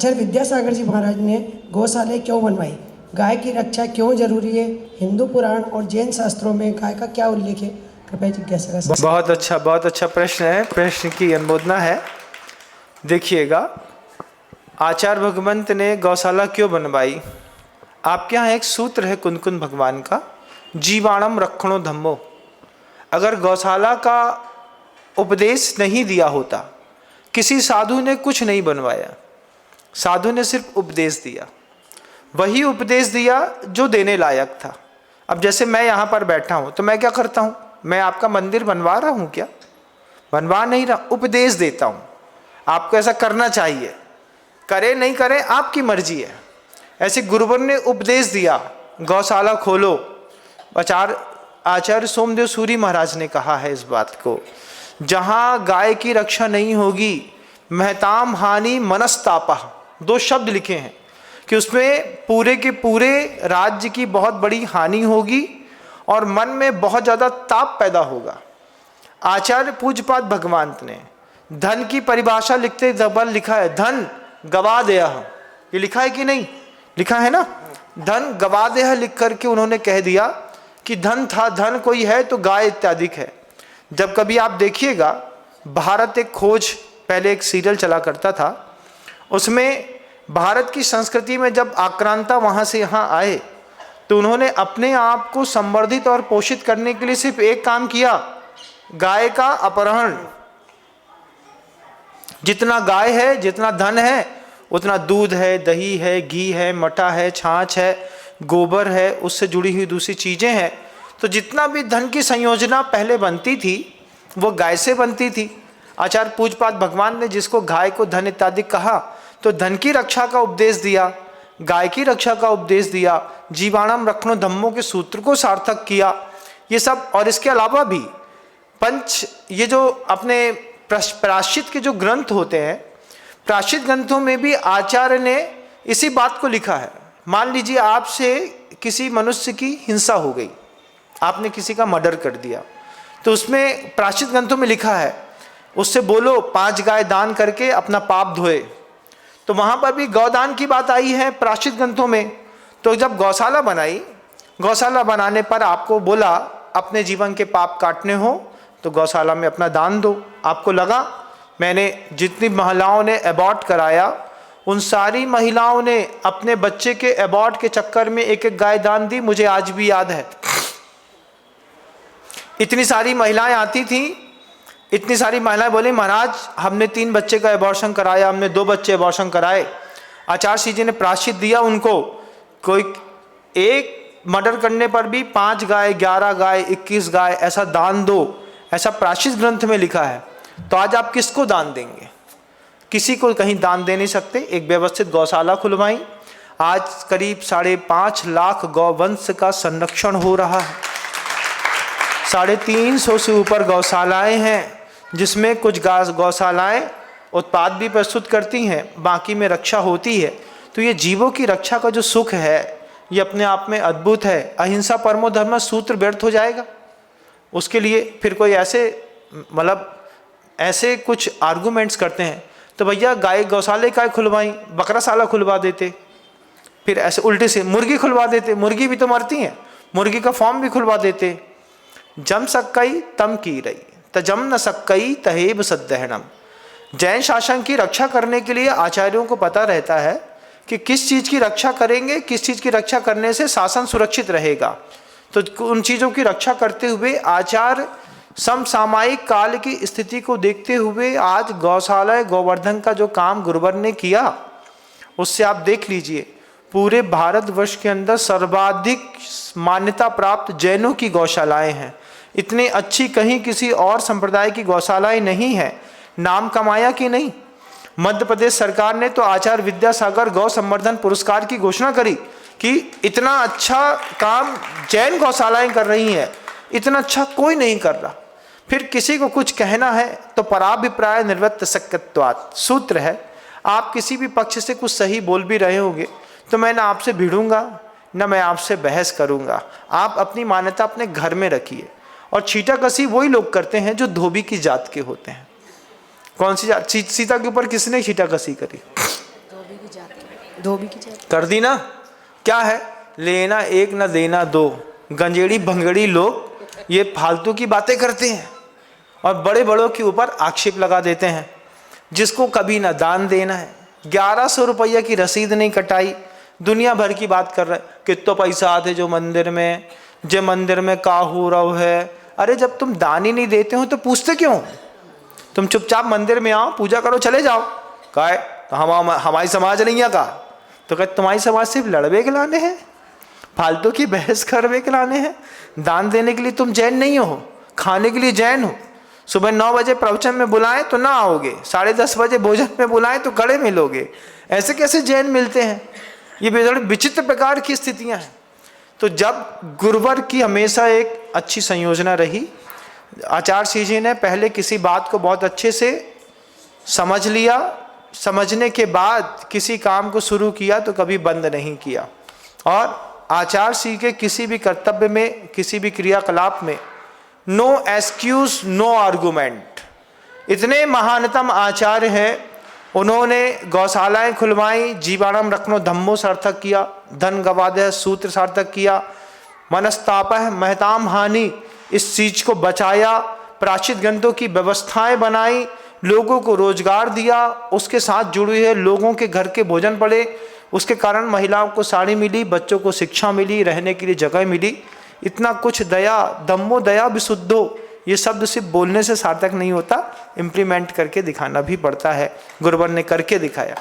आचार्य विद्यासागर जी महाराज ने गौशाले क्यों बनवाई? गाय की रक्षा क्यों जरूरी है? हिंदू पुराण और जैन शास्त्रों में गाय का क्या उल्लेख है? कृपया जिज्ञासा का। बहुत अच्छा प्रश्न है। प्रश्न की अनुमोदना है। देखिएगा, आचार्य भगवंत ने गौशाला क्यों बनवाई? आपके यहाँ एक सूत्र है कुंदकुंद भगवान का, जीवाणम रक्षणो धम्मो। अगर गौशाला का उपदेश नहीं दिया होता, किसी साधु ने कुछ नहीं बनवाया, साधु ने सिर्फ उपदेश दिया, वही उपदेश दिया जो देने लायक था। अब जैसे मैं यहाँ पर बैठा हूँ तो मैं क्या करता हूँ? मैं आपका मंदिर बनवा रहा हूँ क्या? बनवा नहीं रहा, उपदेश देता हूँ आपको ऐसा करना चाहिए। करे नहीं करे आपकी मर्जी है। ऐसे गुरुवर ने उपदेश दिया, गौशाला खोलो। आचार्य सोमदेव सूरी महाराज ने कहा है इस बात को, जहाँ गाय की रक्षा नहीं होगी, महताम हानि मनस्तापा, 2 शब्द लिखे हैं कि उसमें पूरे के पूरे राज्य की बहुत बड़ी हानि होगी और मन में बहुत ज़्यादा ताप पैदा होगा। आचार्य पूज्यपाद भगवंत ने धन की परिभाषा लिखते जबर लिखा है, धन गवा देह। ये लिखा है कि नहीं? लिखा है ना, धन गवा देह लिख करके उन्होंने कह दिया कि धन था, धन कोई है तो गाय इत्यादि है। जब कभी आप देखिएगा, भारत एक खोज, पहले एक सीरियल चला करता था, उसमें भारत की संस्कृति में जब आक्रांता वहाँ से यहाँ आए तो उन्होंने अपने आप को संवर्धित और पोषित करने के लिए सिर्फ एक काम किया, गाय का अपहरण। जितना गाय है, जितना धन है, उतना दूध है, दही है, घी है, मठा है, छाछ है, गोबर है, उससे जुड़ी हुई दूसरी चीज़ें हैं। तो जितना भी धन की संयोजना पहले बनती थी वो गाय से बनती थी। आचार्य पूज्यपाद भगवान ने जिसको गाय को धन इत्यादि कहा, तो धन की रक्षा का उपदेश दिया, गाय की रक्षा का उपदेश दिया, जीवाणम रक्षणो धम्मो के सूत्र को सार्थक किया। ये सब, और इसके अलावा भी ये जो अपने प्रायश्चित के जो ग्रंथ होते हैं, प्रायश्चित ग्रंथों में भी आचार्य ने इसी बात को लिखा है। मान लीजिए आपसे किसी मनुष्य की हिंसा हो गई, आपने किसी का मर्डर कर दिया, तो उसमें प्रायश्चित ग्रंथों में लिखा है, उससे बोलो 5 गाय दान करके अपना पाप धोए। तो वहाँ पर भी गौदान की बात आई है प्रायश्चित ग्रंथों में। तो जब गौशाला बनाई, गौशाला बनाने पर आपको बोला अपने जीवन के पाप काटने हो तो गौशाला में अपना दान दो। आपको लगा, मैंने जितनी महिलाओं ने एबॉर्ट कराया, उन सारी महिलाओं ने अपने बच्चे के एबॉर्ट के चक्कर में एक एक गाय दान दी। मुझे आज भी याद है, इतनी सारी महिलाएं आती थी, इतनी सारी महिलाएं बोली, महाराज हमने 3 बच्चे का एबॉर्शन कराया, हमने 2 बच्चे एबॉर्शन कराए। आचार्य जी ने प्रायश्चित दिया उनको, कोई एक मर्डर करने पर भी 5 गाय, 11 गाय, 21 गाय ऐसा दान दो, ऐसा प्रायश्चित ग्रंथ में लिखा है। तो आज आप किसको दान देंगे? किसी को कहीं दान दे नहीं सकते। एक व्यवस्थित गौशाला खुलवाई। आज करीब 5.5 लाख गौवंश का संरक्षण हो रहा है। 350 से ऊपर गौशालाएं हैं, जिसमें कुछ गौशालाएं उत्पाद भी प्रस्तुत करती हैं, बाकी में रक्षा होती है। तो ये जीवों की रक्षा का जो सुख है, ये अपने आप में अद्भुत है। अहिंसा परमो धर्म सूत्र व्यर्थ हो जाएगा। उसके लिए फिर कोई ऐसे कुछ आर्गूमेंट्स करते हैं, तो भैया गाय गौशाले का खुलवाई, बकराशाला खुलवा देते। फिर ऐसे उल्टे से मुर्गी खुलवा देते, मुर्गी भी तो मरती हैं, मुर्गी का फॉर्म भी खुलवा देते। जम सक्कई तम की रही, तजम न सक्कई तहेब सद्दहनम। जैन शासन की रक्षा करने के लिए आचार्यों को पता रहता है कि किस चीज़ की रक्षा करेंगे, किस चीज़ की रक्षा करने से शासन सुरक्षित रहेगा। तो उन चीज़ों की रक्षा करते हुए आचार्य समसामयिक काल की स्थिति को देखते हुए आज गौशाला गोवर्धन का जो काम गुरुवर ने किया, उससे आप देख लीजिए पूरे भारतवर्ष के अंदर सर्वाधिक मान्यता प्राप्त जैनों की गौशालाएं हैं। इतनी अच्छी कहीं किसी और संप्रदाय की गौशालाएं नहीं है। नाम कमाया कि नहीं? मध्य प्रदेश सरकार ने तो आचार्य विद्यासागर गौ संवर्धन पुरस्कार की घोषणा करी कि इतना अच्छा काम जैन गौशालाएं कर रही हैं, इतना अच्छा कोई नहीं कर रहा। फिर किसी को कुछ कहना है तो पराभिप्राय निर्वृत्त शक्यत्वात् सूत्र है। आप किसी भी पक्ष से कुछ सही बोल भी रहे होंगे तो मैं ना आपसे भिड़ूंगा, ना मैं आपसे बहस करूंगा। आप अपनी मान्यता अपने घर में रखिए। और छीटा कसी वही लोग करते हैं जो धोबी की जात के होते हैं। कौन सी जात? सीता के ऊपर किसने छीटा कसी करी? जाती है, दो भी की जाती है। कर दी ना। क्या है, लेना एक न देना दो, गंजेड़ी भंगेड़ी लोग ये फालतू की बातें करते हैं और बड़े बड़ों के ऊपर आक्षेप लगा देते हैं। जिसको कभी ना दान देना है, 1100 रुपया की रसीद नहीं कटाई, दुनिया भर की बात कर रहे हैं, कितना पैसा आते जो मंदिर में, जे मंदिर में का हो रहा है। अरे जब तुम दान ही नहीं देते हो तो पूछते क्यों? तुम चुपचाप मंदिर में आओ, पूजा करो, चले जाओ। कहा है तो हमारी समाज नहीं है का? तो कहे तुम्हारी समाज सिर्फ लड़वे के लाने हैं, फालतू की बहस करवे के लाने हैं। दान देने के लिए तुम जैन नहीं हो, खाने के लिए जैन हो। सुबह 9 बजे प्रवचन में बुलाएं तो ना आओगे, 10:30 बजे भोजन में बुलाएं तो गड़े मिलोगे। ऐसे कैसे जैन मिलते हैं? ये बड़े विचित्र प्रकार की स्थितियां हैं। तो जब गुरुवर की हमेशा एक अच्छी संयोजना रही, आचार्य श्री जी ने पहले किसी बात को बहुत अच्छे से समझ लिया, समझने के बाद किसी काम को शुरू किया तो कभी बंद नहीं किया। और आचार्य श्री के किसी भी कर्तव्य में, किसी भी क्रियाकलाप में नो एक्सक्यूज नो आर्गुमेंट। इतने महानतम आचार्य हैं, उन्होंने गौशालाएं खुलवाई, जीवाणम रखनो धम्मो सार्थक किया, धन गवादय सूत्र सार्थक किया, मनस्तापह महताम हानि इस चीज को बचाया, प्राचित ग्रंथों की व्यवस्थाएं बनाई, लोगों को रोजगार दिया, उसके साथ जुड़ी है लोगों के घर के भोजन पड़े, उसके कारण महिलाओं को साड़ी मिली, बच्चों को शिक्षा मिली, रहने के लिए जगह मिली। इतना कुछ दया, धम्मो दया विशुद्धो, ये शब्द सिर्फ बोलने से सार्थक नहीं होता, इम्प्लीमेंट करके दिखाना भी पड़ता है। गुरुवर ने करके दिखाया।